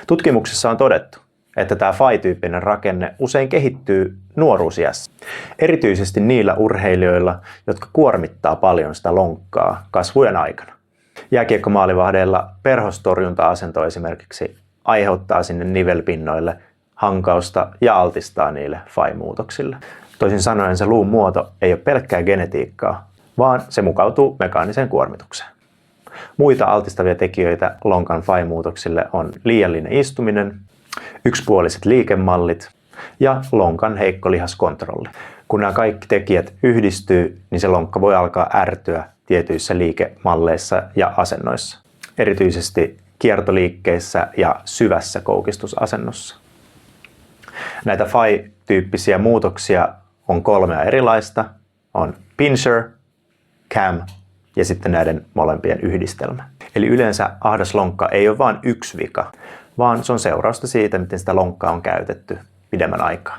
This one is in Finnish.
Tutkimuksissa on todettu, että tämä FAI-tyyppinen rakenne usein kehittyy nuoruusiässä. Erityisesti niillä urheilijoilla, jotka kuormittaa paljon sitä lonkkaa kasvujen aikana. Jääkiekkomaalivahdeilla perhostorjunta-asento esimerkiksi aiheuttaa sinne nivelpinnoille hankausta ja altistaa niille FAI-muutoksille. Toisin sanoen se luun muoto ei ole pelkkää genetiikkaa, vaan se mukautuu mekaaniseen kuormitukseen. Muita altistavia tekijöitä lonkan FAI-muutoksille on liiallinen istuminen, yksipuoliset liikemallit ja lonkan heikko lihaskontrolli. Kun nämä kaikki tekijät yhdistyy, niin se lonkka voi alkaa ärtyä tietyissä liikemalleissa ja asennoissa, erityisesti kiertoliikkeissä ja syvässä koukistusasennossa. Näitä FAI-tyyppisiä muutoksia on 3 erilaista. On pincher, cam ja sitten näiden molempien yhdistelmä. Eli yleensä ahdas lonkka ei ole vain yksi vika, vaan se on seurausta siitä, miten sitä lonkkaa on käytetty pidemmän aikaa.